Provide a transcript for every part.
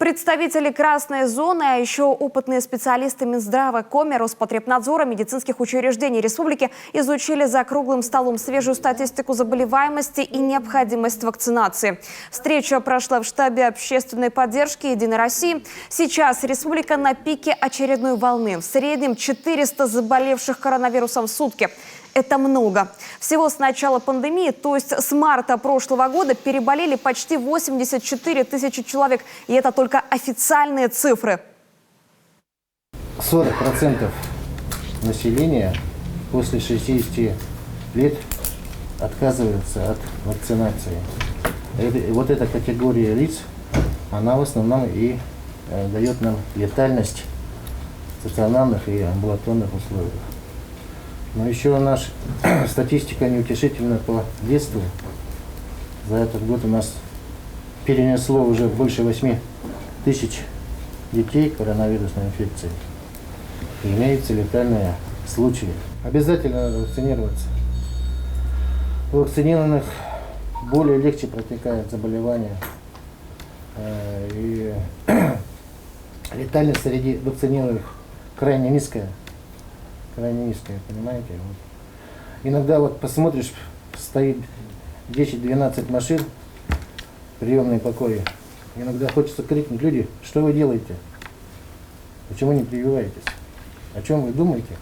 Представители красной зоны, а еще опытные специалисты Минздрава, Коми, Роспотребнадзора, медицинских учреждений республики изучили за круглым столом свежую статистику заболеваемости и необходимость вакцинации. Встреча прошла в штабе общественной поддержки «Единой России». Сейчас республика на пике очередной волны. В среднем 400 заболевших коронавирусом в сутки. Это много. Всего с начала пандемии, то есть с марта прошлого года, переболели почти 84 тысячи человек. И это только официальные цифры. 40% населения после 60 лет отказываются от вакцинации. Вот эта категория лиц, она в основном и дает нам летальность в стационарных и амбулаторных условиях. Но еще наша статистика неутешительна по детству. За этот год у нас перенесло уже больше 8 тысяч детей коронавирусной инфекции. И имеются летальные случаи. Обязательно надо вакцинироваться. У вакцинированных более легче протекает заболевание. И летальность среди вакцинированных крайне низкая. Понимаете? Вот. Иногда вот посмотришь, стоит 10-12 машин в приемной покое. Иногда хочется крикнуть: люди, что вы делаете? Почему не прививаетесь? О чем вы думаете?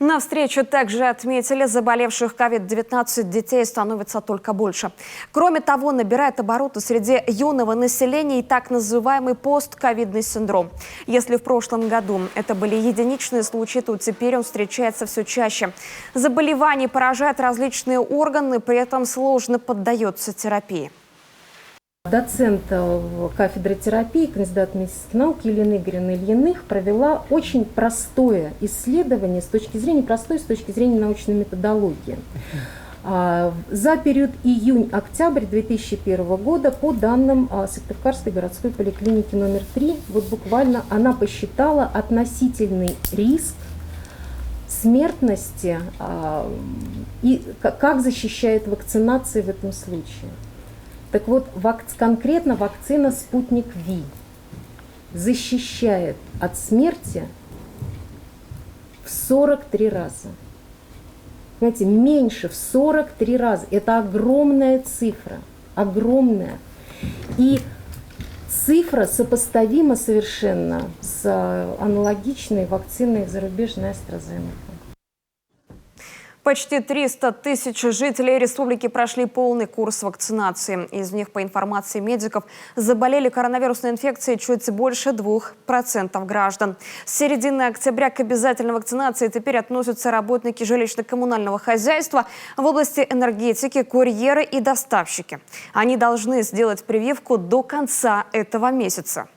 На встрече также отметили, заболевших COVID-19 детей становится только больше. Кроме того, набирает обороты среди юного населения и так называемый постковидный синдром. Если в прошлом году это были единичные случаи, то теперь он встречается все чаще. Заболевание поражает различные органы, при этом сложно поддается терапии. Доцент кафедры терапии, кандидат медицинских наук Елена Игоревна Ильиных провела очень простое исследование с точки зрения научной методологии. За период июнь-октябрь 2001 года по данным Сыктывкарской городской поликлиники номер 3, вот буквально она посчитала относительный риск смертности и как защищает вакцинация в этом случае. Так вот, конкретно вакцина «Спутник Ви» защищает от смерти в 43 раза. Понимаете, меньше в 43 раза. Это огромная цифра, огромная. И цифра сопоставима совершенно с аналогичной вакциной зарубежной AstraZeneca. Почти 300 тысяч жителей республики прошли полный курс вакцинации. Из них, по информации медиков, заболели коронавирусной инфекцией чуть больше 2% граждан. С середины октября к обязательной вакцинации теперь относятся работники жилищно-коммунального хозяйства, в области энергетики, курьеры и доставщики. Они должны сделать прививку до конца этого месяца.